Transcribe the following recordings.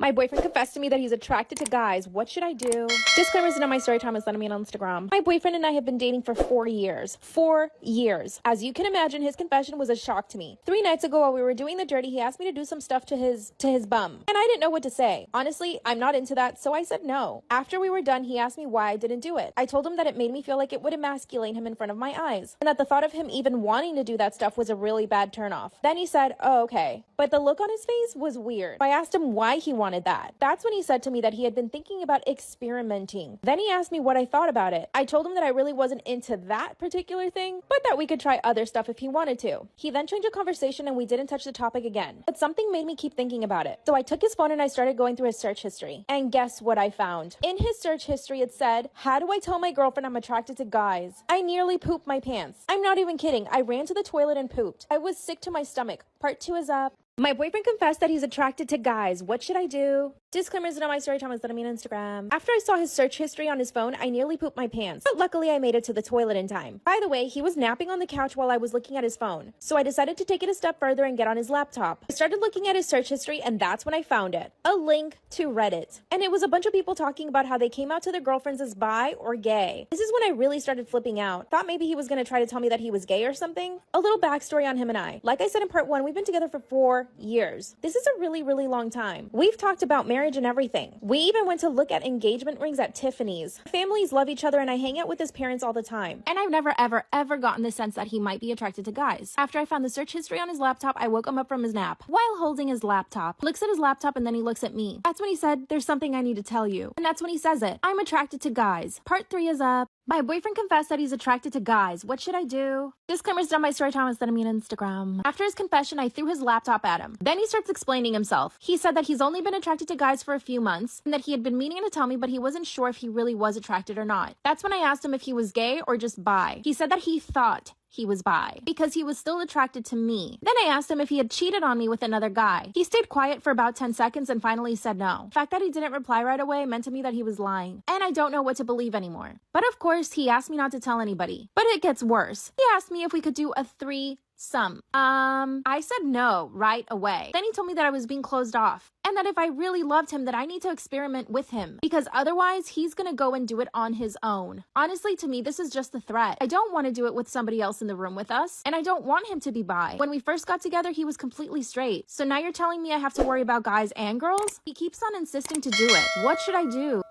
My boyfriend confessed to me that he's attracted to guys. What should I do? Disclaimers in my story time is letting me on Instagram. My boyfriend and I have been dating for 4 years. 4 years. As you can imagine, his confession was a shock to me. 3 nights ago while we were doing the dirty, he asked me to do some stuff to his bum. And I didn't know what to say. Honestly, I'm not into that, so I said no. After we were done, he asked me why I didn't do it. I told him that it made me feel like it would emasculate him in front of my eyes, and that the thought of him even wanting to do that stuff was a really bad turnoff. Then he said, oh, okay. But the look on his face was weird. I asked him why he wanted that. That's when he said to me that he had been thinking about experimenting. Then he asked me what I thought about it. I told him that I really wasn't into that particular thing, but that we could try other stuff if he wanted to. He then changed the conversation and we didn't touch the topic again. But something made me keep thinking about it. So I took his phone and I started going through his search history. And guess what I found? In his search history, it said, how do I tell my girlfriend I'm attracted to guys? I nearly pooped my pants. I'm not even kidding. I ran to the toilet and pooped. I was sick to my stomach. Part 2 is up. My boyfriend confessed that he's attracted to guys. What should I do? Disclaimers in my story time is letting me on Instagram. After I saw his search history on his phone, I nearly pooped my pants. But luckily I made it to the toilet in time. By the way, he was napping on the couch while I was looking at his phone. So I decided to take it a step further and get on his laptop. I started looking at his search history and that's when I found it. A link to Reddit. And it was a bunch of people talking about how they came out to their girlfriends as bi or gay. This is when I really started flipping out. Thought maybe he was going to try to tell me that he was gay or something. A little backstory on him and I. Like I said in part 1, we've been together for 4 years. This is a really, really long time. We've talked about marriage and everything. We even went to look at engagement rings at Tiffany's. Families love each other and I hang out with his parents all the time. And I've never, ever gotten the sense that he might be attracted to guys. After I found the search history on his laptop, I woke him up from his nap while holding his laptop. Looks at his laptop and then he looks at me. That's when he said, there's something I need to tell you. And that's when he says it. I'm attracted to guys. Part 3 is up. My boyfriend confessed that he's attracted to guys. What should I do? Disclaimers done my story time is letting me on Instagram. After his confession, I threw his laptop at him. Then he starts explaining himself. He said that he's only been attracted to guys for a few months and that he had been meaning to tell me, but he wasn't sure if he really was attracted or not. That's when I asked him if he was gay or just bi. He said that he thought he was bi because he was still attracted to me. Then I asked him if he had cheated on me with another guy. He stayed quiet for about 10 seconds and finally said no. The fact that he didn't reply right away meant to me that he was lying, and I don't know what to believe anymore. But of course, he asked me not to tell anybody. But it gets worse. He asked me if we could do a threesome. I said no right away. Then he told me that I was being closed off and that if I really loved him that I need to experiment with him because otherwise he's gonna go and do it on his own. Honestly, to me, this is just a threat. I don't want to do it with somebody else in the room with us, and I don't want him to be bi. When we first got together, he was completely straight. So now you're telling me I have to worry about guys and girls? He keeps on insisting to do it. What should I do?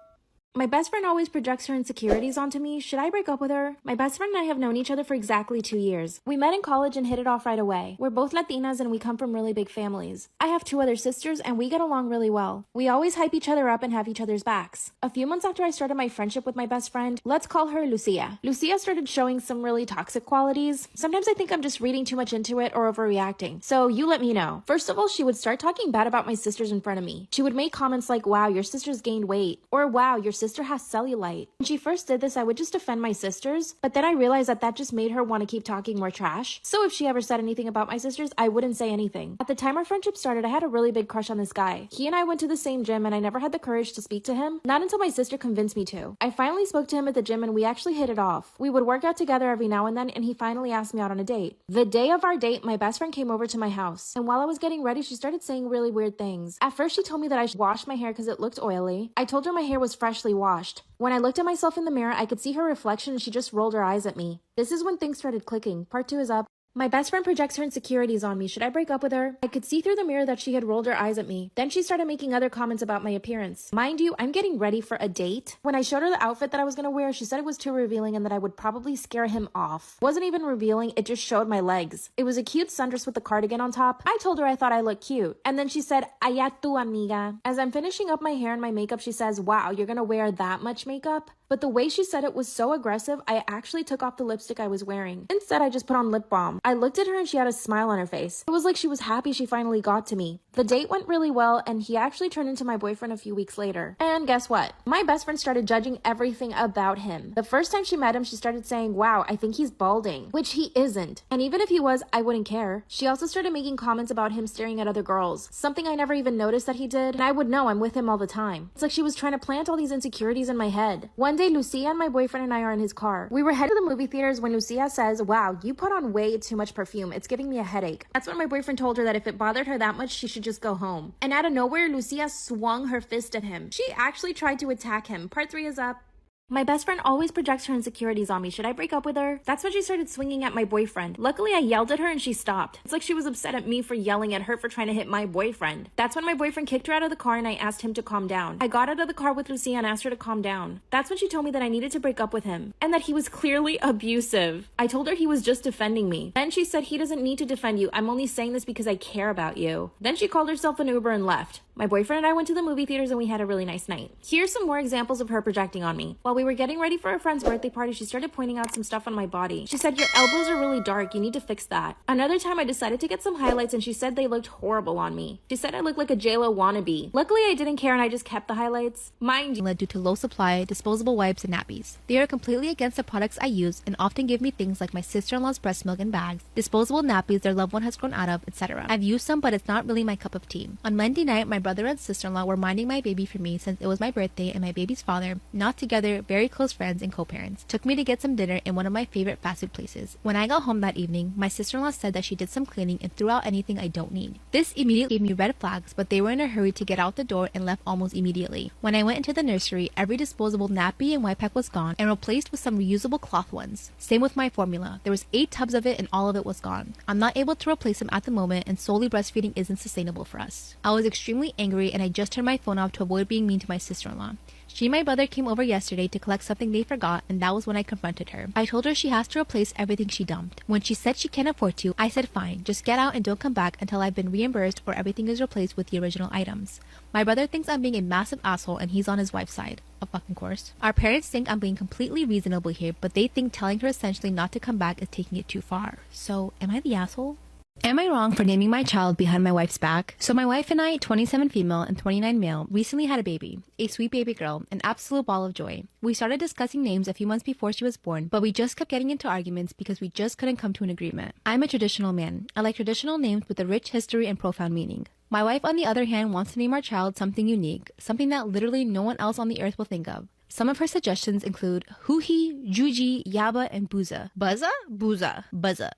My best friend always projects her insecurities onto me. Should I break up with her? My best friend and I have known each other for exactly 2 years. We met in college and hit it off right away. We're both Latinas and we come from really big families. I have 2 other sisters and we get along really well. We always hype each other up and have each other's backs. A few months after I started my friendship with my best friend, let's call her Lucia. Lucia started showing some really toxic qualities. Sometimes I think I'm just reading too much into it or overreacting. So you let me know. First of all, she would start talking bad about my sisters in front of me. She would make comments like, wow, your sister's gained weight, or wow, your sister has cellulite. When she first did this, I would just defend my sisters, but then I realized that just made her want to keep talking more trash. So if she ever said anything about my sisters, I wouldn't say anything. At the time our friendship started, I had a really big crush on this guy. He and I went to the same gym and I never had the courage to speak to him, not until my sister convinced me to. I finally spoke to him at the gym and we actually hit it off. We would work out together every now and then and he finally asked me out on a date. The day of our date, my best friend came over to my house, and while I was getting ready, she started saying really weird things. At first, she told me that I should wash my hair because it looked oily. I told her my hair was freshly washed. When I looked at myself in the mirror, I could see her reflection and she just rolled her eyes at me. This is when things started clicking. Part 2 is up. My best friend projects her insecurities on me. Should I break up with her? I could see through the mirror that she had rolled her eyes at me. Then she started making other comments about my appearance. Mind you, I'm getting ready for a date. When I showed her the outfit that I was gonna wear, she said it was too revealing and that I would probably scare him off. It wasn't even revealing, it just showed my legs. It was a cute sundress with a cardigan on top. I told her I thought I looked cute. And then she said, "Allá tu amiga." As I'm finishing up my hair and my makeup, she says, "Wow, you're gonna wear that much makeup?" But the way she said it was so aggressive, I actually took off the lipstick I was wearing. Instead, I just put on lip balm. I looked at her and she had a smile on her face. It was like she was happy she finally got to me. The date went really well and he actually turned into my boyfriend a few weeks later. And guess what? My best friend started judging everything about him. The first time she met him, she started saying, "Wow, I think he's balding," which he isn't. And even if he was, I wouldn't care. She also started making comments about him staring at other girls, something I never even noticed that he did, and I would know I'm with him all the time. It's like she was trying to plant all these insecurities in my head. One day, Lucia and my boyfriend and I are in his car. We were headed to the movie theaters when Lucia says, "Wow, you put on way too much perfume. It's giving me a headache." That's when my boyfriend told her that if it bothered her that much, she should just go home. And out of nowhere, Lucia swung her fist at him. She actually tried to attack him. Part 3 is up. My best friend always projects her insecurities on me. Should I break up with her? That's when she started swinging at my boyfriend. Luckily, I yelled at her and she stopped. It's like she was upset at me for yelling at her for trying to hit my boyfriend. That's when my boyfriend kicked her out of the car and I asked him to calm down. I got out of the car with Lucia and asked her to calm down. That's when she told me that I needed to break up with him and that he was clearly abusive. I told her he was just defending me. Then she said, "He doesn't need to defend you. I'm only saying this because I care about you." Then she called herself an Uber and left. My boyfriend and I went to the movie theaters and we had a really nice night. Here's some more examples of her projecting on me. While we were getting ready for a friend's birthday party, she started pointing out some stuff on my body. She said, "Your elbows are really dark. You need to fix that." Another time I decided to get some highlights and she said they looked horrible on me. She said I looked like a JLo wannabe. Luckily, I didn't care and I just kept the highlights. Mind you, due to low supply, disposable wipes, and nappies. They are completely against the products I use and often give me things like my sister-in-law's breast milk in bags, disposable nappies their loved one has grown out of, etc. I've used some, but it's not really my cup of tea. On Monday night, my brother and sister-in-law were minding my baby for me since it was my birthday, and my baby's father, not together, very close friends and co-parents, took me to get some dinner in one of my favorite fast food places. When I got home that evening, my sister-in-law said that she did some cleaning and threw out anything I don't need. This immediately gave me red flags, but they were in a hurry to get out the door and left almost immediately. When I went into the nursery, every disposable nappy and wipe pack was gone and replaced with some reusable cloth ones. Same with my formula. There was 8 tubs of it and all of it was gone. I'm not able to replace them at the moment, and solely breastfeeding isn't sustainable for us. I was extremely angry and I just turned my phone off to avoid being mean to my sister-in-law. She and my brother came over yesterday to collect something they forgot, and that was when I confronted her. I told her she has to replace everything she dumped. When she said she can't afford to, I said fine, just get out and don't come back until I've been reimbursed or everything is replaced with the original items. My brother thinks I'm being a massive asshole and he's on his wife's side. Of fucking course. Our parents think I'm being completely reasonable here, but they think telling her essentially not to come back is taking it too far. So, am I the asshole? Am I wrong for naming my child behind my wife's back? So my wife and I, 27 female and 29 male, recently had a baby. A sweet baby girl, an absolute ball of joy. We started discussing names a few months before she was born, but we just kept getting into arguments because we just couldn't come to an agreement. I'm a traditional man. I like traditional names with a rich history and profound meaning. My wife, on the other hand, wants to name our child something unique, something that literally no one else on the earth will think of. Some of her suggestions include Huhi, Juji, Yaba, and Booza. Buzza? Booza. Buzza.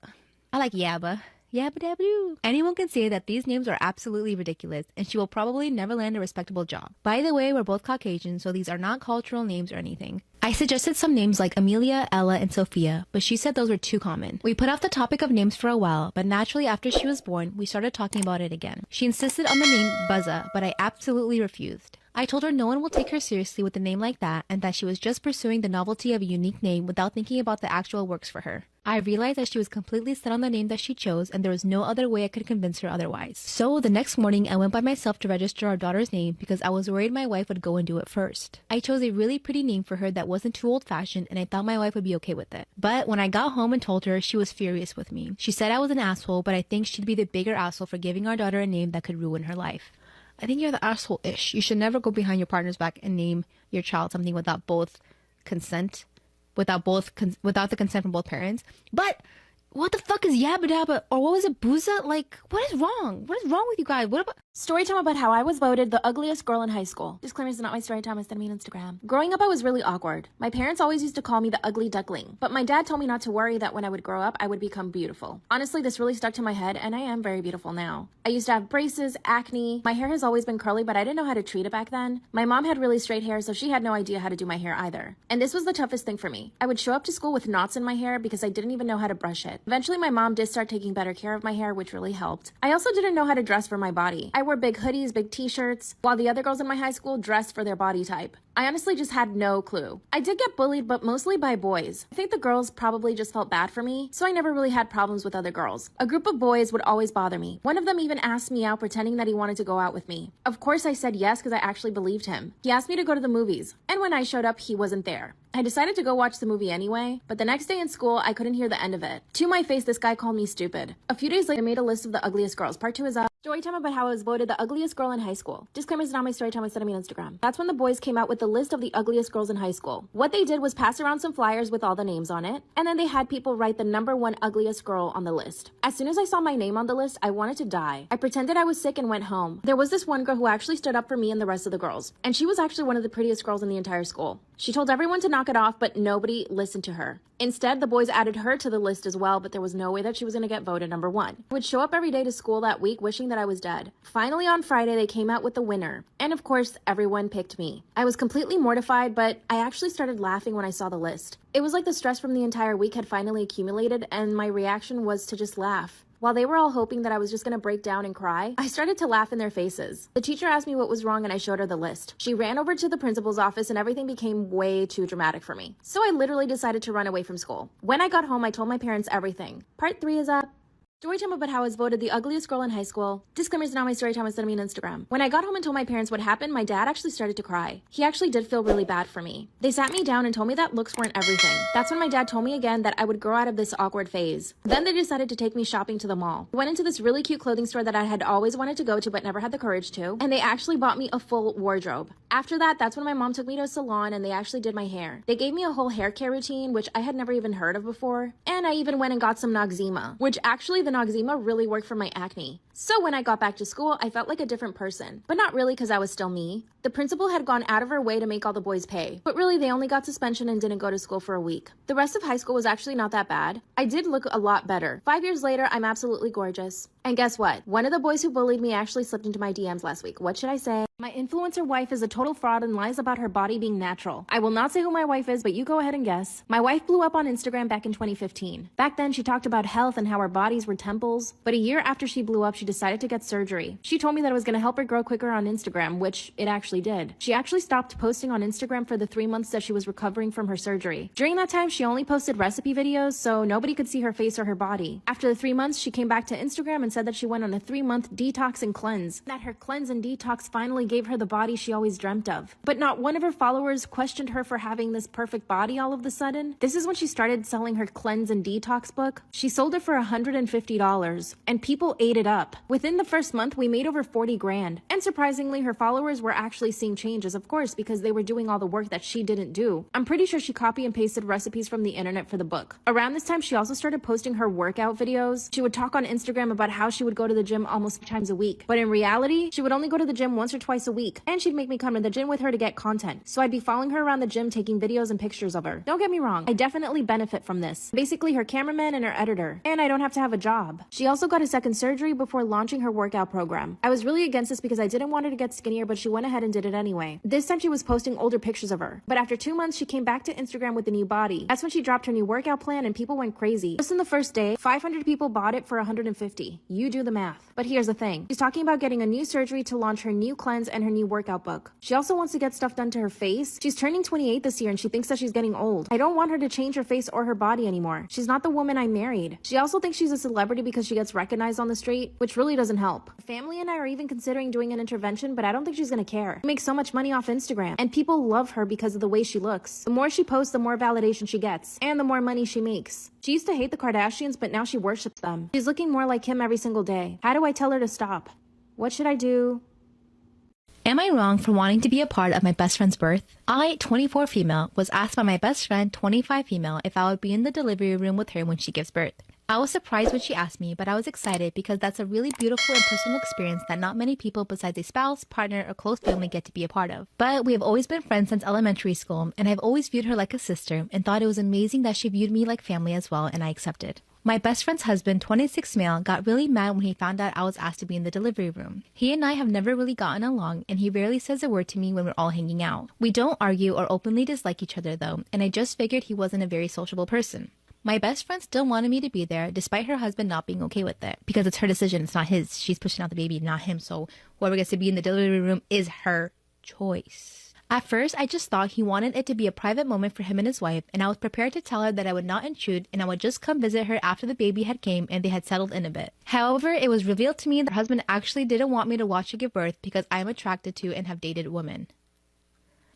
I like Yaba. Yabba dabba doo. Anyone can say that these names are absolutely ridiculous, and she will probably never land a respectable job. By the way, we're both Caucasian, so these are not cultural names or anything. I suggested some names like Amelia, Ella, and Sophia, but she said those were too common. We put off the topic of names for a while, but naturally after she was born, we started talking about it again. She insisted on the name Buzza, but I absolutely refused. I told her no one will take her seriously with a name like that, and that she was just pursuing the novelty of a unique name without thinking about the actual works for her. I realized that she was completely set on the name that she chose, and there was no other way I could convince her otherwise. So the next morning, I went by myself to register our daughter's name because I was worried my wife would go and do it first. I chose a really pretty name for her that wasn't too old-fashioned, and I thought my wife would be okay with it. But when I got home and told her, she was furious with me. She said I was an asshole, but I think she'd be the bigger asshole for giving our daughter a name that could ruin her life. I think you're the asshole-ish. You should never go behind your partner's back and name your child something without both consent. Without the consent from both parents. But what the fuck is Yabba Dabba? Or what was it, Booza? Like, what is wrong? What is wrong with you guys? What about... Story time about how I was voted the ugliest girl in high school. Disclaimer, is not my story time, it's send me on Instagram. Growing up, I was really awkward. My parents always used to call me the ugly duckling, but my dad told me not to worry that when I would grow up, I would become beautiful. Honestly, this really stuck to my head, and I am very beautiful now. I used to have braces, acne. My hair has always been curly, but I didn't know how to treat it back then. My mom had really straight hair, so she had no idea how to do my hair either. And this was the toughest thing for me. I would show up to school with knots in my hair because I didn't even know how to brush it. Eventually, my mom did start taking better care of my hair, which really helped. I also didn't know how to dress for my body. I wore big hoodies, big t-shirts, while the other girls in my high school dressed for their body type. I honestly just had no clue. I did get bullied, but mostly by boys. I think the girls probably just felt bad for me, so I never really had problems with other girls. A group of boys would always bother me. One of them even asked me out pretending that he wanted to go out with me. Of course I said yes because I actually believed him. He asked me to go to the movies, and when I showed up, he wasn't there. I decided to go watch the movie anyway, but the next day in school, I couldn't hear the end of it. To my face, this guy called me stupid. A few days later, I made a list of the ugliest girls. Part 2 is up. Story time about how I was voted the ugliest girl in high school. Disclaimer is not my story time, it's sent me on Instagram. That's when the boys came out with the list of the ugliest girls in high school. What they did was pass around some flyers with all the names on it, and then they had people write the #1 ugliest girl on the list. As soon as I saw my name on the list, I wanted to die. I pretended I was sick and went home. There was this one girl who actually stood up for me and the rest of the girls, and she was actually one of the prettiest girls in the entire school. She told everyone to knock it off, but nobody listened to her. Instead, the boys added her to the list as well, but there was no way that she was going to get voted #1. I would show up every day to school that week wishing that I was dead. Finally, on Friday, they came out with the winner. And of course, everyone picked me. I was completely mortified, but I actually started laughing when I saw the list. It was like the stress from the entire week had finally accumulated, and my reaction was to just laugh. While they were all hoping that I was just going to break down and cry, I started to laugh in their faces. The teacher asked me what was wrong and I showed her the list. She ran over to the principal's office and everything became way too dramatic for me. So I literally decided to run away from school. When I got home, I told my parents everything. Part 3 is up. Story time about how I was voted the ugliest girl in high school. Disclaimer is not my story time, it's sent me on Instagram. When I got home and told my parents what happened, my dad actually started to cry. He actually did feel really bad for me. They sat me down and told me that looks weren't everything. That's when my dad told me again that I would grow out of this awkward phase. Then they decided to take me shopping to the mall. We went into this really cute clothing store that I had always wanted to go to but never had the courage to, and they actually bought me a full wardrobe. After that, that's when my mom took me to a salon and they actually did my hair. They gave me a whole hair care routine, which I had never even heard of before, and I even went and got some Noxzema, which actually the Noxzema really worked for my acne. So when I got back to school, I felt like a different person, but not really because I was still me. The principal had gone out of her way to make all the boys pay, but really they only got suspension and didn't go to school for a week. The rest of high school was actually not that bad. I did look a lot better. 5 years later, I'm absolutely gorgeous. And guess what? One of the boys who bullied me actually slipped into my DMs last week. What should I say? My influencer wife is a total fraud and lies about her body being natural. I will not say who my wife is, but you go ahead and guess. My wife blew up on Instagram back in 2015. Back then, she talked about health and how our bodies were temples. But a year after she blew up, she decided to get surgery. She told me that it was going to help her grow quicker on Instagram, which it actually did. She actually stopped posting on Instagram for the 3 months that she was recovering from her surgery. During that time, she only posted recipe videos, so nobody could see her face or her body. After the 3 months, she came back to Instagram and said that she went on a 3-month detox and cleanse. That her cleanse and detox finally gave her the body she always dreamt of. But not one of her followers questioned her for having this perfect body all of a sudden. This is when she started selling her cleanse and detox book. She sold it for $150, and people ate it up. Within the first month, we made over 40 grand. And surprisingly, her followers were actually seeing changes, of course, because they were doing all the work that she didn't do. I'm pretty sure she copy and pasted recipes from the internet for the book. Around this time, she also started posting her workout videos. She would talk on Instagram about how she would go to the gym almost 3 times a week. But in reality, she would only go to the gym once or twice a week. And she'd make me come to the gym with her to get content. So I'd be following her around the gym taking videos and pictures of her. Don't get me wrong, I definitely benefit from this. Basically her cameraman and her editor. And I don't have to have a job. She also got a second surgery before launching her workout program. I was really against this because I didn't want her to get skinnier, but she went ahead and did it anyway. This time she was posting older pictures of her. But after 2 months, she came back to Instagram with a new body. That's when she dropped her new workout plan and people went crazy. Just in the first day, 500 people bought it for $150. You do the math. But here's the thing. She's talking about getting a new surgery to launch her new cleanse and her new workout book. She also wants to get stuff done to her face. She's turning 28 this year and she thinks that she's getting old. I don't want her to change her face or her body anymore. She's not the woman I married. She also thinks she's a celebrity because she gets recognized on the street, which really doesn't help. Her family and I are even considering doing an intervention, but I don't think she's gonna care. She makes so much money off Instagram, and people love her because of the way she looks. The more she posts, the more validation she gets, and the more money she makes. She used to hate the Kardashians, but now she worships them. She's looking more like Kim every single day. How do I tell her to stop? What should I do? Am I wrong for wanting to be a part of my best friend's birth? I, 24 female, was asked by my best friend, 25 female, if I would be in the delivery room with her when she gives birth. I was surprised when she asked me, but I was excited because that's a really beautiful and personal experience that not many people besides a spouse, partner, or close family get to be a part of. But we have always been friends since elementary school, and I've always viewed her like a sister and thought it was amazing that she viewed me like family as well, and I accepted. My best friend's husband, 26 male, got really mad when he found out I was asked to be in the delivery room. He and I have never really gotten along, and he rarely says a word to me when we're all hanging out. We don't argue or openly dislike each other though, and I just figured he wasn't a very sociable person. My best friend still wanted me to be there, despite her husband not being okay with it, because it's her decision, it's not his. She's pushing out the baby, not him, so whoever gets to be in the delivery room is her choice. At first, I just thought he wanted it to be a private moment for him and his wife, and I was prepared to tell her that I would not intrude and I would just come visit her after the baby had came and they had settled in a bit. However, it was revealed to me that her husband actually didn't want me to watch her give birth because I am attracted to and have dated women.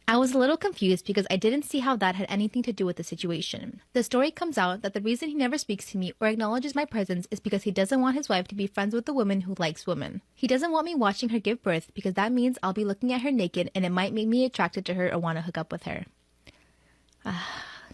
I was a little confused because I didn't see how that had anything to do with the situation. The story comes out that the reason he never speaks to me or acknowledges my presence is because he doesn't want his wife to be friends with a woman who likes women. He doesn't want me watching her give birth because that means I'll be looking at her naked and it might make me attracted to her or want to hook up with her.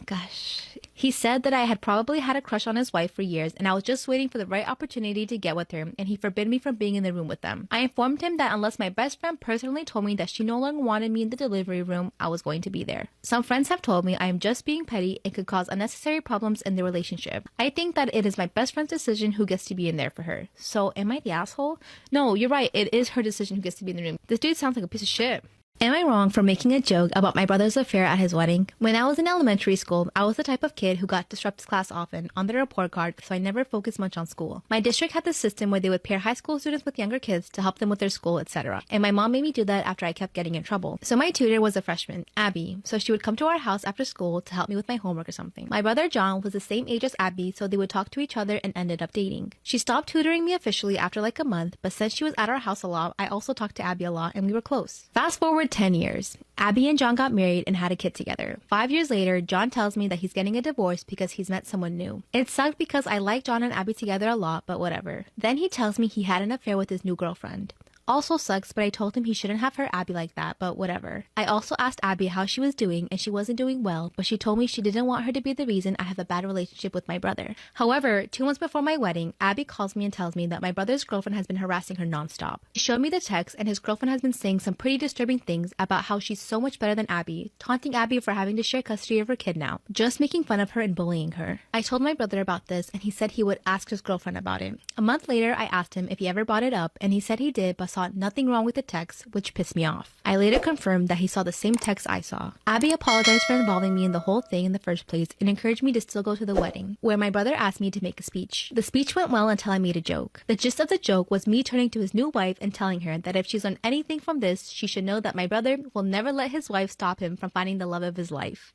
Gosh. He said that I had probably had a crush on his wife for years and I was just waiting for the right opportunity to get with her, and he forbid me from being in the room with them. I informed him that unless my best friend personally told me that she no longer wanted me in the delivery room, I was going to be there. Some friends have told me I am just being petty and could cause unnecessary problems in the relationship. I think that it is my best friend's decision who gets to be in there for her. So am I the asshole? No, you're right. It is her decision who gets to be in the room. This dude sounds like a piece of shit. Am I wrong for making a joke about my brother's affair at his wedding? When I was in elementary school, I was the type of kid who got disrupts class often on the report card, so I never focused much on school. My district had this system where they would pair high school students with younger kids to help them with their school, etc. And my mom made me do that after I kept getting in trouble. So my tutor was a freshman, Abby, so she would come to our house after school to help me with my homework or something. My brother John was the same age as Abby, so they would talk to each other and ended up dating. She stopped tutoring me officially after like a month, but since she was at our house a lot, I also talked to Abby a lot and we were close. Fast forward 10 years. Abby and John got married and had a kid together. 5 years later, John tells me that he's getting a divorce because he's met someone new. It sucked because I like John and Abby together a lot, but whatever. Then he tells me he had an affair with his new girlfriend. Also sucks, but I told him he shouldn't have hurt Abby like that, but whatever. I also asked Abby how she was doing, and she wasn't doing well, but she told me she didn't want her to be the reason I have a bad relationship with my brother. However, 2 months before my wedding, Abby calls me and tells me that my brother's girlfriend has been harassing her nonstop. He showed me the text, and his girlfriend has been saying some pretty disturbing things about how she's so much better than Abby, taunting Abby for having to share custody of her kid now, just making fun of her and bullying her. I told my brother about this, and he said he would ask his girlfriend about it. A month later, I asked him if he ever brought it up, and he said he did, but saw nothing wrong with the text, which pissed me off. I later confirmed that he saw the same text I saw. Abby apologized for involving me in the whole thing in the first place and encouraged me to still go to the wedding, where my brother asked me to make a speech. The speech went well until I made a joke. The gist of the joke was me turning to his new wife and telling her that if she's learned anything from this, she should know that my brother will never let his wife stop him from finding the love of his life.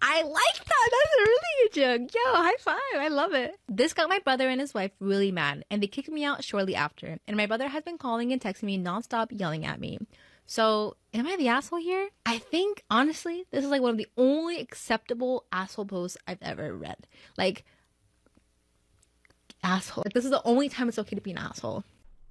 I like that. That's a really good joke. Yo, high five. I love it. This got my brother and his wife really mad, and they kicked me out shortly after. And my brother has been calling and texting me nonstop, yelling at me. So, am I the asshole here? I think, honestly, this is like one of the only acceptable asshole posts I've ever read. Like, asshole. Like, this is the only time it's okay to be an asshole.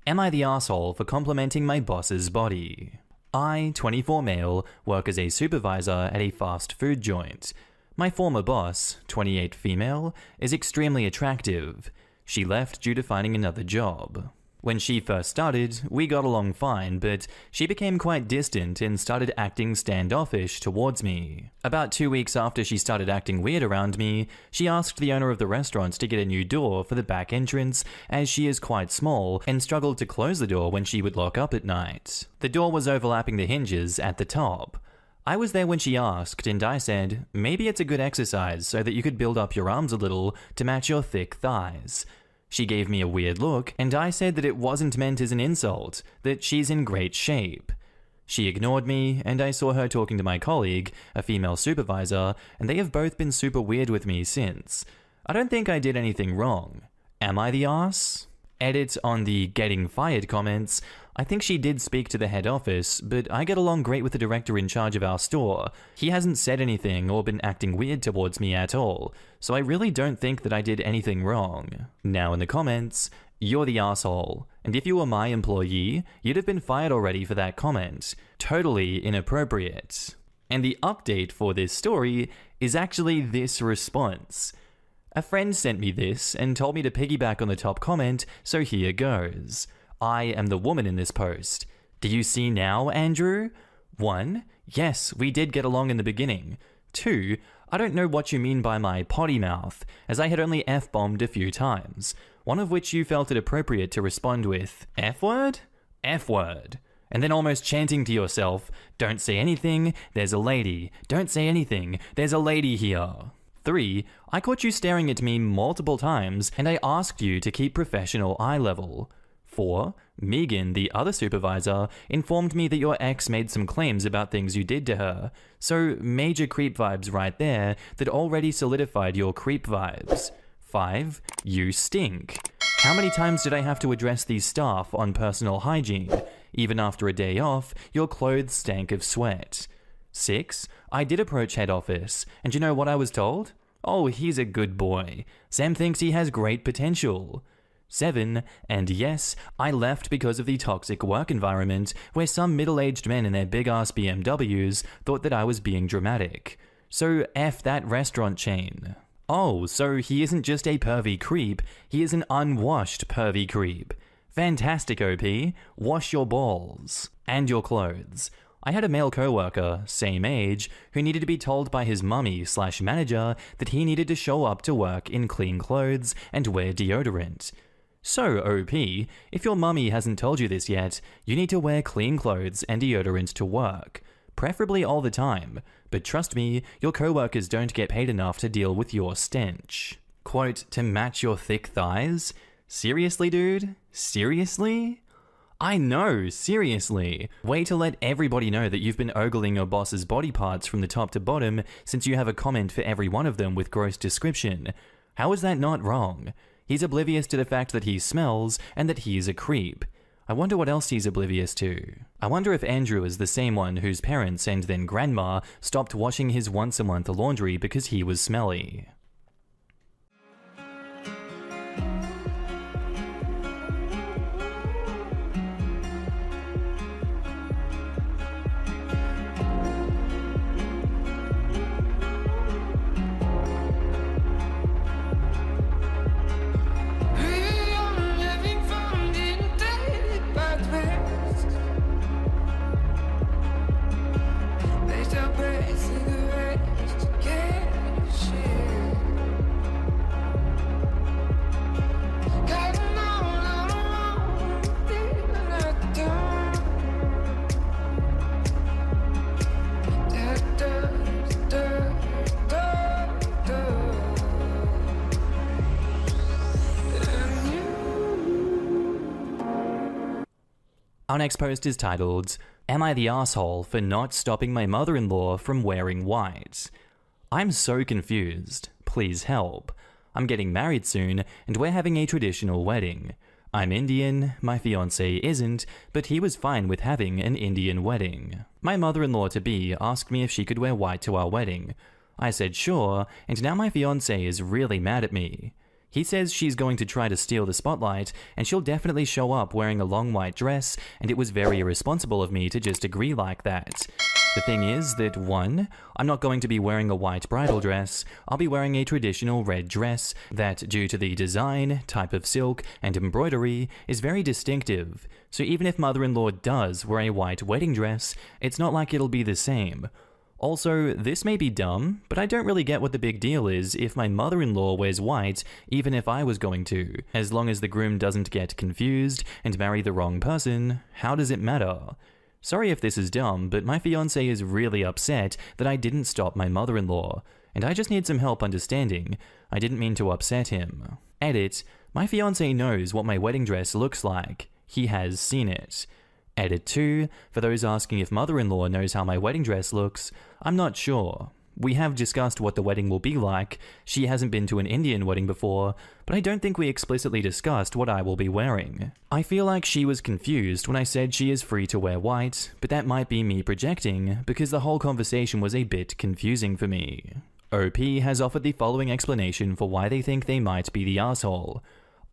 Am I the asshole for complimenting my boss's body? I, 24 male, work as a supervisor at a fast food joint. My former boss, 28 female, is extremely attractive. She left due to finding another job. When she first started, we got along fine, but she became quite distant and started acting standoffish towards me. About 2 weeks after she started acting weird around me, she asked the owner of the restaurant to get a new door for the back entrance, as she is quite small and struggled to close the door when she would lock up at night. The door was overlapping the hinges at the top. I was there when she asked, and I said, maybe it's a good exercise so that you could build up your arms a little to match your thick thighs. She gave me a weird look, and I said that it wasn't meant as an insult, that she's in great shape. She ignored me, and I saw her talking to my colleague, a female supervisor, and they have both been super weird with me since. I don't think I did anything wrong. Am I the ass? Edit on the getting fired comments. I think she did speak to the head office, but I get along great with the director in charge of our store. He hasn't said anything or been acting weird towards me at all, so I really don't think that I did anything wrong. Now in the comments, you're the asshole, and if you were my employee, you'd have been fired already for that comment. Totally inappropriate. And the update for this story is actually this response. A friend sent me this and told me to piggyback on the top comment, so here goes. I am the woman in this post. Do you see now, Andrew? 1. Yes, we did get along in the beginning. 2. I don't know what you mean by my potty mouth, as I had only F-bombed a few times, one of which you felt it appropriate to respond with, F-word? F-word. And then almost chanting to yourself, don't say anything, there's a lady. Don't say anything, there's a lady here. 3. I caught you staring at me multiple times, and I asked you to keep professional eye level. 4. Megan, the other supervisor, informed me that your ex made some claims about things you did to her. So, major creep vibes right there that already solidified your creep vibes. 5. You stink. How many times did I have to address these staff on personal hygiene? Even after a day off, your clothes stank of sweat. 6. I did approach head office, and you know what I was told? Oh, he's a good boy. Sam thinks he has great potential. 7. And yes, I left because of the toxic work environment where some middle-aged men in their big-ass BMWs thought that I was being dramatic. So F that restaurant chain. Oh, so he isn't just a pervy creep, he is an unwashed pervy creep. Fantastic, OP. Wash your balls. And your clothes. I had a male coworker, same age, who needed to be told by his mummy/manager that he needed to show up to work in clean clothes and wear deodorant. So, OP, if your mummy hasn't told you this yet, you need to wear clean clothes and deodorant to work. Preferably all the time, but trust me, your coworkers don't get paid enough to deal with your stench. Quote, to match your thick thighs? Seriously, dude? Seriously? I know, seriously. Way to let everybody know that you've been ogling your boss's body parts from the top to bottom since you have a comment for every one of them with gross description. How is that not wrong? He's oblivious to the fact that he smells and that he's a creep. I wonder what else he's oblivious to. I wonder if Andrew is the same one whose parents and then grandma stopped washing his once-a-month laundry because he was smelly. Our next post is titled, Am I the asshole for not stopping my mother-in-law from wearing white? I'm so confused. Please help. I'm getting married soon, and we're having a traditional wedding. I'm Indian, my fiancé isn't, but he was fine with having an Indian wedding. My mother-in-law-to-be asked me if she could wear white to our wedding. I said sure, and now my fiancé is really mad at me. He says she's going to try to steal the spotlight, and she'll definitely show up wearing a long white dress, and it was very irresponsible of me to just agree like that. The thing is that 1, I'm not going to be wearing a white bridal dress, I'll be wearing a traditional red dress that, due to the design, type of silk, and embroidery, is very distinctive. So even if mother-in-law does wear a white wedding dress, it's not like it'll be the same. Also, this may be dumb, but I don't really get what the big deal is if my mother-in-law wears white, even if I was going to. As long as the groom doesn't get confused and marry the wrong person, how does it matter? Sorry if this is dumb, but my fiancé is really upset that I didn't stop my mother-in-law, and I just need some help understanding. I didn't mean to upset him. Edit, my fiancé knows what my wedding dress looks like. He has seen it. Edit 2, for those asking if mother-in-law knows how my wedding dress looks, I'm not sure. We have discussed what the wedding will be like. She hasn't been to an Indian wedding before, but I don't think we explicitly discussed what I will be wearing. I feel like she was confused when I said she is free to wear white, but that might be me projecting, because the whole conversation was a bit confusing for me. OP has offered the following explanation for why they think they might be the asshole.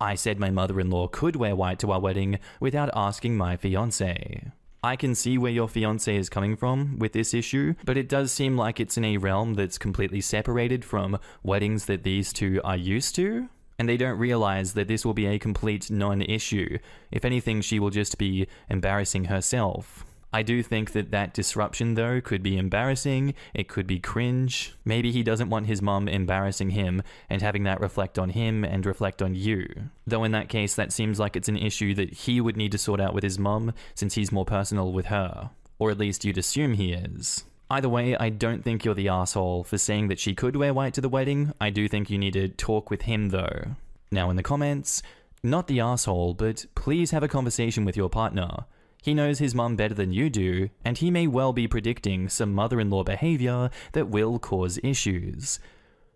I said my mother-in-law could wear white to our wedding without asking my fiancé. I can see where your fiancé is coming from with this issue, but it does seem like it's in a realm that's completely separated from weddings that these two are used to, and they don't realize that this will be a complete non-issue. If anything, she will just be embarrassing herself. I do think that that disruption, though, could be embarrassing, it could be cringe. Maybe he doesn't want his mum embarrassing him and having that reflect on him and reflect on you. Though in that case, that seems like it's an issue that he would need to sort out with his mum, since he's more personal with her. Or at least you'd assume he is. Either way, I don't think you're the asshole for saying that she could wear white to the wedding. I do think you need to talk with him, though. Now in the comments, not the asshole, but please have a conversation with your partner. He knows his mum better than you do, and he may well be predicting some mother-in-law behavior that will cause issues.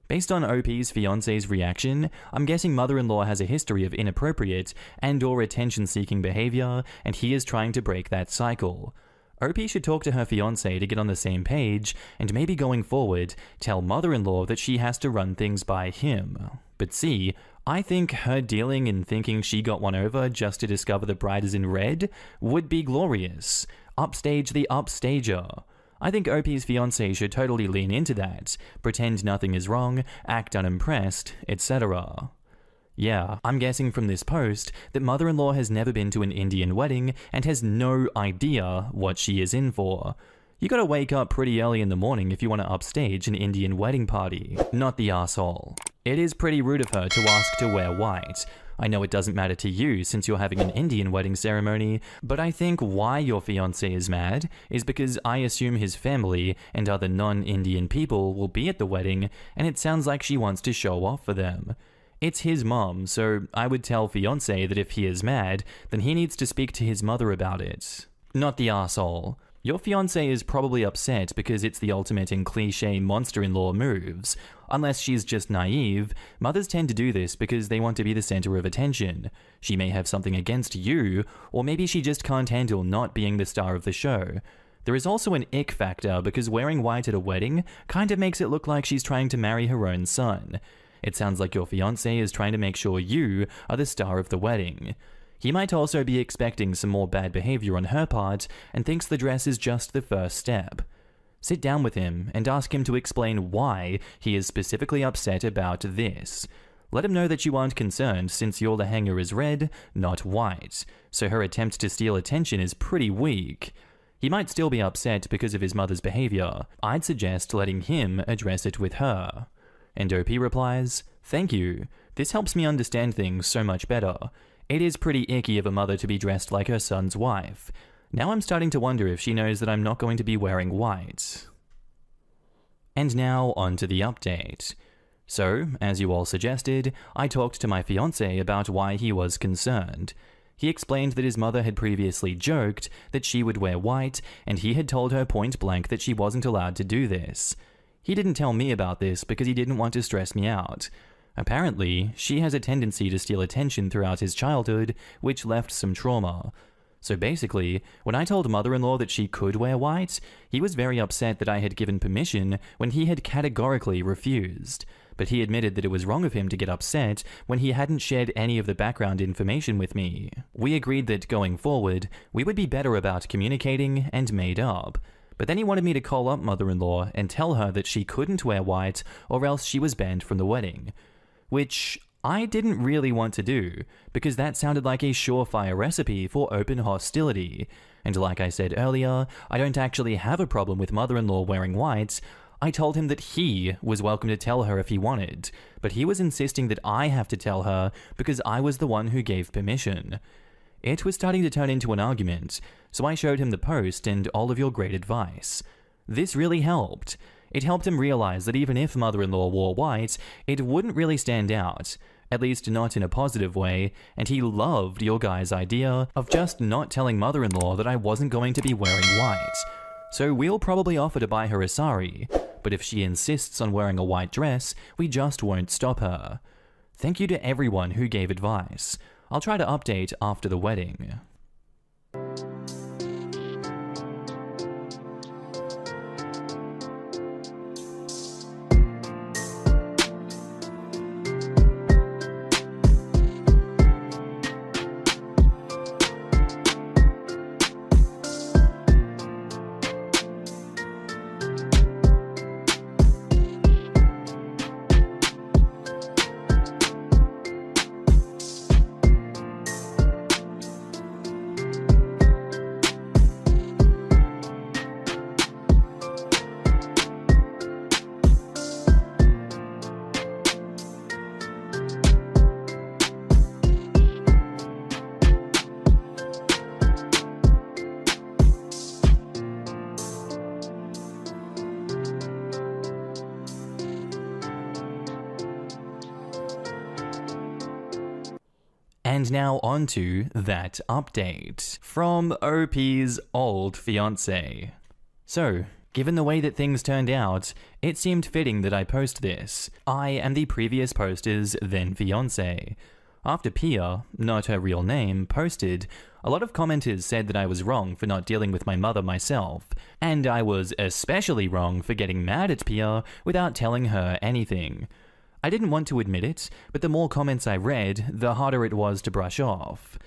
Based on OP's fiancé's reaction, I'm guessing mother-in-law has a history of inappropriate and/or attention-seeking behavior, and he is trying to break that cycle. OP should talk to her fiancé to get on the same page, and maybe going forward, tell mother-in-law that she has to run things by him. But see, I think her dealing and thinking she got one over just to discover the bride is in red would be glorious. Upstage the upstager. I think OP's fiancé should totally lean into that, pretend nothing is wrong, act unimpressed, etc. Yeah, I'm guessing from this post that mother-in-law has never been to an Indian wedding and has no idea what she is in for. You gotta wake up pretty early in the morning if you want to upstage an Indian wedding party, not the asshole. It is pretty rude of her to ask to wear white. I know it doesn't matter to you since you're having an Indian wedding ceremony, but I think why your fiancé is mad is because I assume his family and other non-Indian people will be at the wedding, and it sounds like she wants to show off for them. It's his mom, so I would tell fiancé that if he is mad, then he needs to speak to his mother about it. Not the asshole. Your fiancé is probably upset because it's the ultimate in cliché monster-in-law moves. Unless she's just naive, mothers tend to do this because they want to be the center of attention. She may have something against you, or maybe she just can't handle not being the star of the show. There is also an ick factor because wearing white at a wedding kind of makes it look like she's trying to marry her own son. It sounds like your fiancé is trying to make sure you are the star of the wedding. He might also be expecting some more bad behavior on her part and thinks the dress is just the first step. Sit down with him and ask him to explain why he is specifically upset about this. Let him know that you aren't concerned since your lehenga is red, not white, so her attempt to steal attention is pretty weak. He might still be upset because of his mother's behavior. I'd suggest letting him address it with her. And OP replies, "Thank you. This helps me understand things so much better. It is pretty icky of a mother to be dressed like her son's wife. Now I'm starting to wonder if she knows that I'm not going to be wearing white." And now on to the update. So, as you all suggested, I talked to my fiancé about why he was concerned. He explained that his mother had previously joked that she would wear white, and he had told her point blank that she wasn't allowed to do this. He didn't tell me about this because he didn't want to stress me out. Apparently, she has a tendency to steal attention throughout his childhood, which left some trauma. So basically, when I told mother-in-law that she could wear white, he was very upset that I had given permission when he had categorically refused. But he admitted that it was wrong of him to get upset when he hadn't shared any of the background information with me. We agreed that going forward, we would be better about communicating and made up. But then he wanted me to call up mother-in-law and tell her that she couldn't wear white or else she was banned from the wedding. Which I didn't really want to do, because that sounded like a surefire recipe for open hostility. And like I said earlier, I don't actually have a problem with mother-in-law wearing white. I told him that he was welcome to tell her if he wanted, but he was insisting that I have to tell her because I was the one who gave permission. It was starting to turn into an argument, so I showed him the post and all of your great advice. This really helped. It helped him realize that even if mother-in-law wore white, it wouldn't really stand out, at least not in a positive way, and he loved your guys' idea of just not telling mother-in-law that I wasn't going to be wearing white. So we'll probably offer to buy her a sari, but if she insists on wearing a white dress, we just won't stop her. Thank you to everyone who gave advice. I'll try to update after the wedding. And now on to that update from OP's old fiancé. So, given the way that things turned out, it seemed fitting that I post this. I am the previous poster's then fiancé. After Pia, not her real name, posted, a lot of commenters said that I was wrong for not dealing with my mother myself, and I was especially wrong for getting mad at Pia without telling her anything. I didn't want to admit it, but the more comments I read, the harder it was to brush off.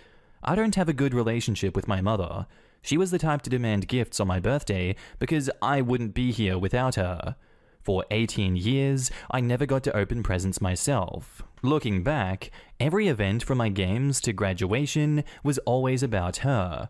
I don't have a good relationship with my mother. She was the type to demand gifts on my birthday because I wouldn't be here without her. For 18 years, I never got to open presents myself. Looking back, every event from my games to graduation was always about her.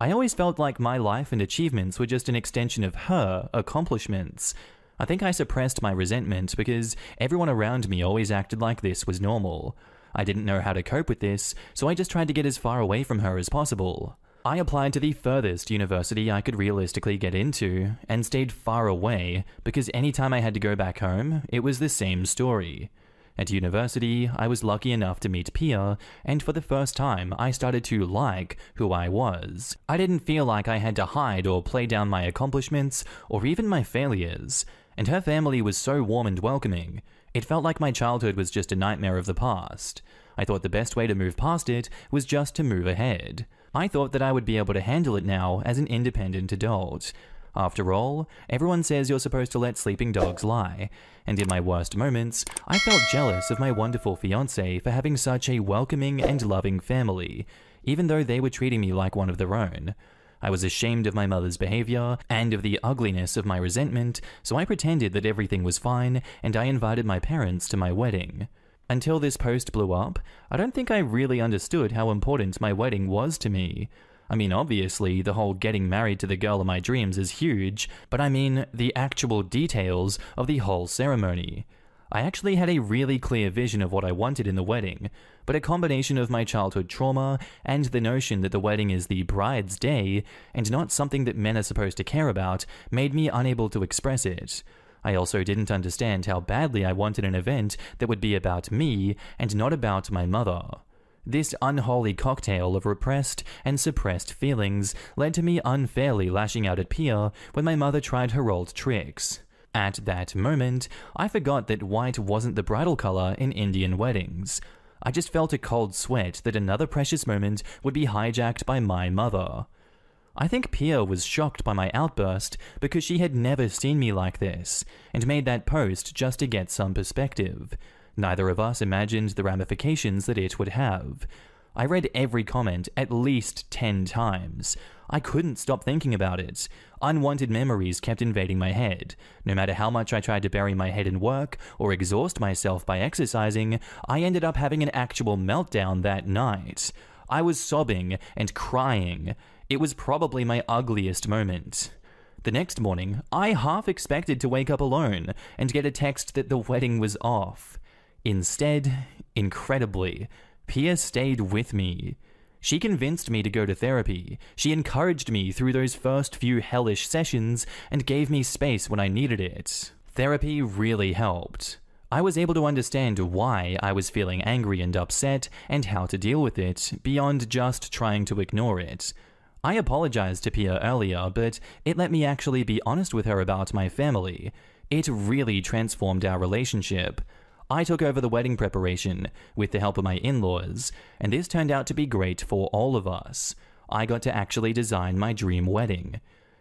I always felt like my life and achievements were just an extension of her accomplishments. I think I suppressed my resentment because everyone around me always acted like this was normal. I didn't know how to cope with this, so I just tried to get as far away from her as possible. I applied to the furthest university I could realistically get into, and stayed far away because anytime I had to go back home, it was the same story. At university, I was lucky enough to meet Pia, and for the first time, I started to like who I was. I didn't feel like I had to hide or play down my accomplishments, or even my failures, and her family was so warm and welcoming. It felt like my childhood was just a nightmare of the past. I thought the best way to move past it was just to move ahead. I thought that I would be able to handle it now as an independent adult. After all, everyone says you're supposed to let sleeping dogs lie, and in my worst moments, I felt jealous of my wonderful fiancé for having such a welcoming and loving family, even though they were treating me like one of their own. I was ashamed of my mother's behavior and of the ugliness of my resentment, so I pretended that everything was fine and I invited my parents to my wedding. Until this post blew up, I don't think I really understood how important my wedding was to me. I mean, obviously, the whole getting married to the girl of my dreams is huge, but I mean the actual details of the whole ceremony. I actually had a really clear vision of what I wanted in the wedding, but a combination of my childhood trauma and the notion that the wedding is the bride's day and not something that men are supposed to care about made me unable to express it. I also didn't understand how badly I wanted an event that would be about me and not about my mother. This unholy cocktail of repressed and suppressed feelings led to me unfairly lashing out at Pia when my mother tried her old tricks. At that moment, I forgot that white wasn't the bridal color in Indian weddings. I just felt a cold sweat that another precious moment would be hijacked by my mother. I think Pia was shocked by my outburst because she had never seen me like this, and made that post just to get some perspective. Neither of us imagined the ramifications that it would have. I read every comment at least 10 times. I couldn't stop thinking about it. Unwanted memories kept invading my head. No matter how much I tried to bury my head in work or exhaust myself by exercising, I ended up having an actual meltdown that night. I was sobbing and crying. It was probably my ugliest moment. The next morning, I half expected to wake up alone and get a text that the wedding was off. Instead, incredibly, Pia stayed with me. She convinced me to go to therapy. She encouraged me through those first few hellish sessions and gave me space when I needed it. Therapy really helped. I was able to understand why I was feeling angry and upset and how to deal with it, beyond just trying to ignore it. I apologized to Pia earlier, but it let me actually be honest with her about my family. It really transformed our relationship. I took over the wedding preparation with the help of my in-laws, and this turned out to be great for all of us. I got to actually design my dream wedding.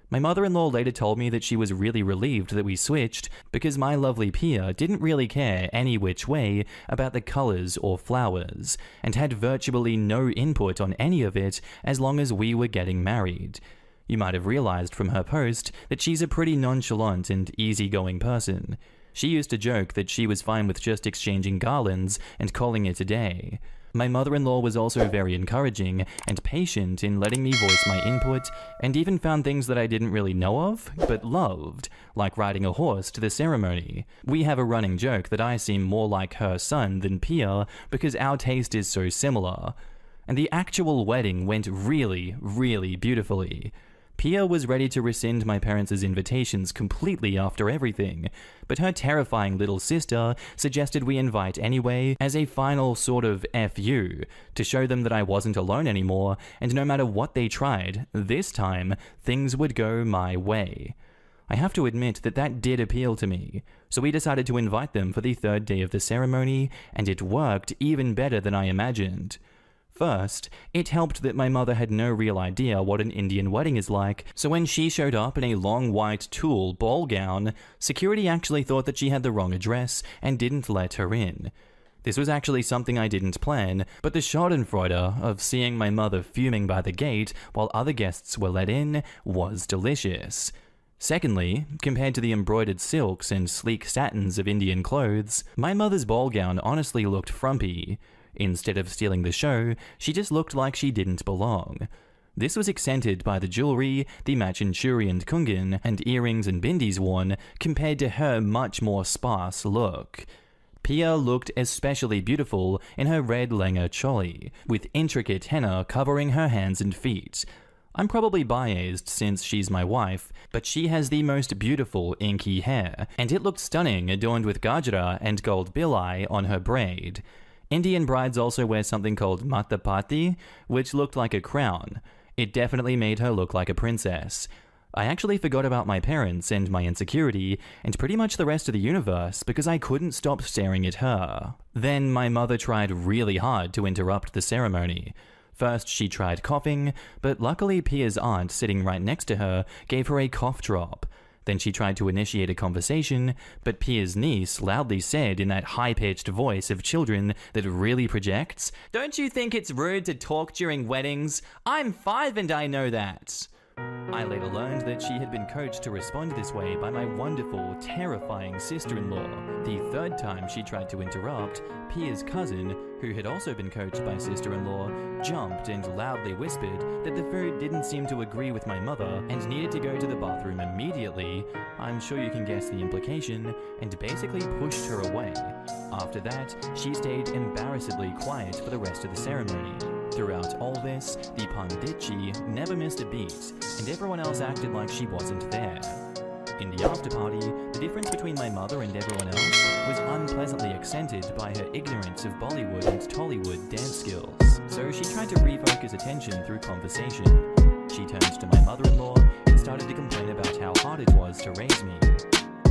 My mother-in-law later told me that she was really relieved that we switched because my lovely Pia didn't really care any which way about the colors or flowers, and had virtually no input on any of it as long as we were getting married. You might have realized from her post that she's a pretty nonchalant and easygoing person. She used to joke that she was fine with just exchanging garlands and calling it a day. My mother-in-law was also very encouraging and patient in letting me voice my input, and even found things that I didn't really know of, but loved, like riding a horse to the ceremony. We have a running joke that I seem more like her son than Pia because our taste is so similar. And the actual wedding went really, really beautifully. Pia was ready to rescind my parents' invitations completely after everything, but her terrifying little sister suggested we invite anyway as a final sort of FU, to show them that I wasn't alone anymore, and no matter what they tried, this time, things would go my way. I have to admit that did appeal to me, so we decided to invite them for the third day of the ceremony, and it worked even better than I imagined. First, it helped that my mother had no real idea what an Indian wedding is like, so when she showed up in a long white tulle ball gown, security actually thought that she had the wrong address and didn't let her in. This was actually something I didn't plan, but the schadenfreude of seeing my mother fuming by the gate while other guests were let in was delicious. Secondly, compared to the embroidered silks and sleek satins of Indian clothes, my mother's ball gown honestly looked frumpy. Instead of stealing the show, she just looked like she didn't belong. This was accented by the jewelry, the Manchuri and Kungan, and earrings and bindis worn, compared to her much more sparse look. Pia looked especially beautiful in her red lehenga choli, with intricate henna covering her hands and feet. I'm probably biased since she's my wife, but she has the most beautiful inky hair, and it looked stunning adorned with gajra and gold bilai on her braid. Indian brides also wear something called matapati, which looked like a crown. It definitely made her look like a princess. I actually forgot about my parents and my insecurity, and pretty much the rest of the universe because I couldn't stop staring at her. Then my mother tried really hard to interrupt the ceremony. First she tried coughing, but luckily Pia's aunt sitting right next to her gave her a cough drop. Then she tried to initiate a conversation, but Pia's niece loudly said in that high-pitched voice of children that really projects, "Don't you think it's rude to talk during weddings? I'm 5 and I know that." I later learned that she had been coached to respond this way by my wonderful, terrifying sister-in-law. The third time she tried to interrupt, Pia's cousin, who had also been coached by sister-in-law, jumped and loudly whispered that the food didn't seem to agree with my mother and needed to go to the bathroom immediately. I'm sure you can guess the implication, and basically pushed her away. After that, she stayed embarrassedly quiet for the rest of the ceremony. Throughout all this, the Panditji never missed a beat, and everyone else acted like she wasn't there. In the after-party, the difference between my mother and everyone else was unpleasantly accented by her ignorance of Bollywood and Tollywood dance skills, so she tried to refocus attention through conversation. She turned to my mother-in-law and started to complain about how hard it was to raise me.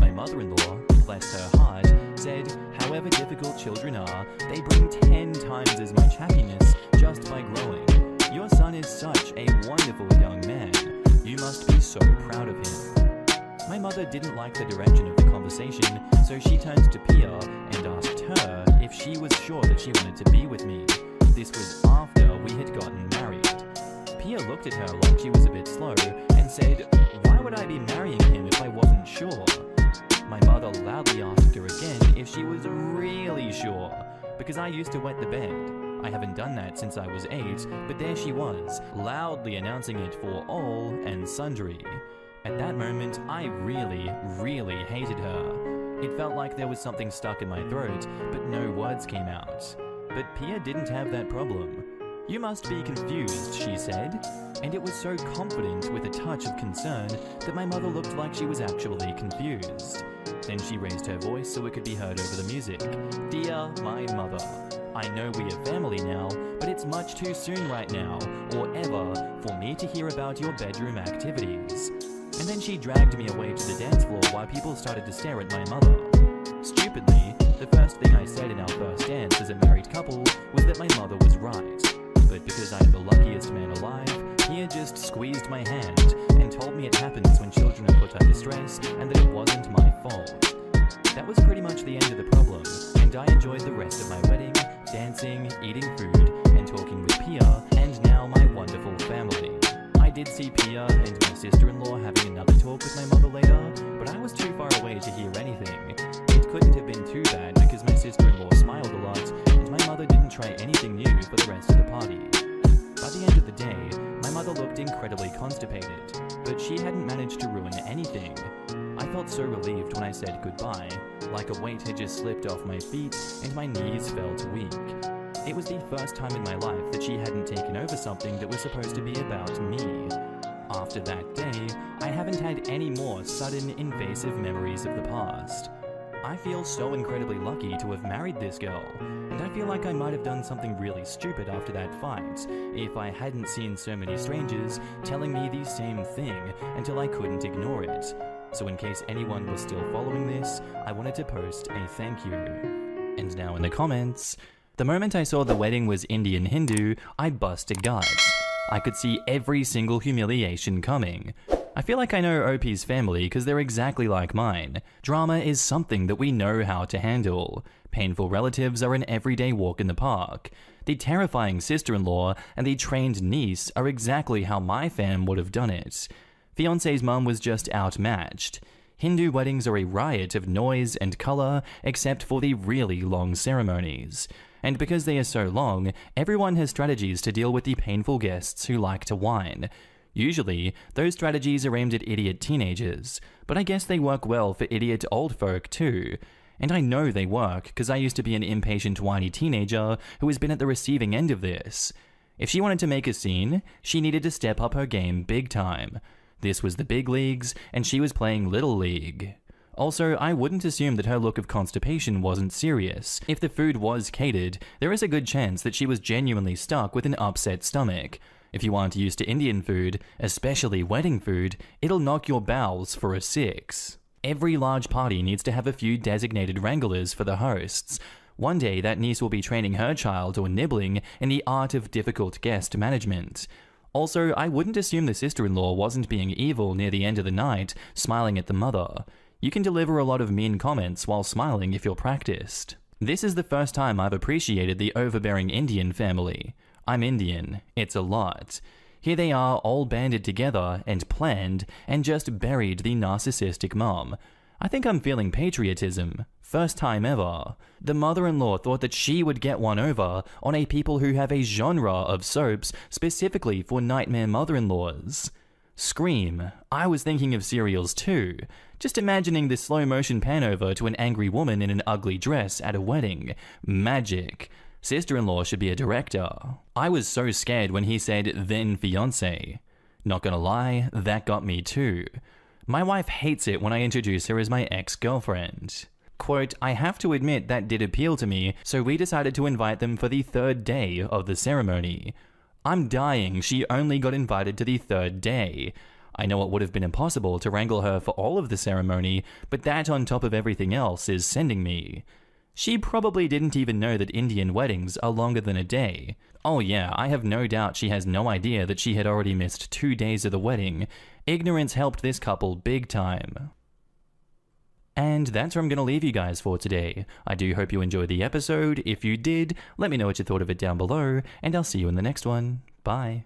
My mother-in-law, bless her heart, said, however difficult children are, they bring 10 times as much happiness just by growing. Your son is such a wonderful young man. You must be so proud of him. My mother didn't like the direction of the conversation, so she turned to Pia and asked her if she was sure that she wanted to be with me. This was after we had gotten married. Pia looked at her like she was a bit slow and said, "Why would I be marrying him if I wasn't sure?" My mother loudly asked her again if she was really sure, because I used to wet the bed. I haven't done that since I was 8, but there she was, loudly announcing it for all and sundry. At that moment, I really, really hated her. It felt like there was something stuck in my throat, but no words came out. But Pia didn't have that problem. "You must be confused," she said, and it was so confident with a touch of concern that my mother looked like she was actually confused. Then she raised her voice so it could be heard over the music. "Dear my mother, I know we are family now, but it's much too soon right now, or ever, for me to hear about your bedroom activities." And then she dragged me away to the dance floor while people started to stare at my mother. Stupidly, the first thing I said in our first dance as a married couple was that my mother was right. But because I'm the luckiest man alive, Pia just squeezed my hand and told me it happens when children are put under stress and that it wasn't my fault. That was pretty much the end of the problem, and I enjoyed the rest of my wedding, dancing, eating food, and talking with Pia, and now my wonderful family. I did see Pia and my sister-in-law having another talk with my mother later, but I was too far away to hear anything. It couldn't have been too bad because my sister-in-law smiled a lot, and my mother didn't try anything new for the rest of the party. By the end of the day, my mother looked incredibly constipated, but she hadn't managed to ruin anything. I felt so relieved when I said goodbye, like a weight had just slipped off my feet and my knees felt weak. It was the first time in my life that she hadn't taken over something that was supposed to be about me. After that day, I haven't had any more sudden, invasive memories of the past. I feel so incredibly lucky to have married this girl, and I feel like I might have done something really stupid after that fight if I hadn't seen so many strangers telling me the same thing until I couldn't ignore it. So in case anyone was still following this, I wanted to post a thank you. And now in the comments, the moment I saw the wedding was Indian Hindu, I busted guts. I could see every single humiliation coming. I feel like I know OP's family because they're exactly like mine. Drama is something that we know how to handle. Painful relatives are an everyday walk in the park. The terrifying sister-in-law and the trained niece are exactly how my fam would have done it. Fiancé's mum was just outmatched. Hindu weddings are a riot of noise and color, except for the really long ceremonies. And because they are so long, everyone has strategies to deal with the painful guests who like to whine. Usually, those strategies are aimed at idiot teenagers, but I guess they work well for idiot old folk too. And I know they work because I used to be an impatient whiny teenager who has been at the receiving end of this. If she wanted to make a scene, she needed to step up her game big time. This was the big leagues, and she was playing Little League. Also, I wouldn't assume that her look of constipation wasn't serious. If the food was catered, there is a good chance that she was genuinely stuck with an upset stomach. If you aren't used to Indian food, especially wedding food, it'll knock your bowels for a 6. Every large party needs to have a few designated wranglers for the hosts. One day, that niece will be training her child or nibbling in the art of difficult guest management. Also, I wouldn't assume the sister-in-law wasn't being evil near the end of the night, smiling at the mother. You can deliver a lot of mean comments while smiling if you're practiced. This is the first time I've appreciated the overbearing Indian family. I'm Indian. It's a lot. Here they are all banded together and planned and just buried the narcissistic mom. I think I'm feeling patriotism. First time ever. The mother-in-law thought that she would get one over on a people who have a genre of soaps specifically for nightmare mother-in-laws. Scream. I was thinking of serials too. Just imagining the slow motion pan over to an angry woman in an ugly dress at a wedding. Magic. Sister-in-law should be a director. I was so scared when he said then fiancé. Not gonna lie, that got me too. My wife hates it when I introduce her as my ex-girlfriend. Quote, I have to admit that did appeal to me, so we decided to invite them for the 3rd day of the ceremony. I'm dying she only got invited to the 3rd day. I know it would have been impossible to wrangle her for all of the ceremony, but that on top of everything else is sending me. She probably didn't even know that Indian weddings are longer than a day. Oh yeah, I have no doubt she has no idea that she had already missed 2 days of the wedding. Ignorance helped this couple big time. And that's where I'm going to leave you guys for today. I do hope you enjoyed the episode. If you did, let me know what you thought of it down below, and I'll see you in the next one. Bye.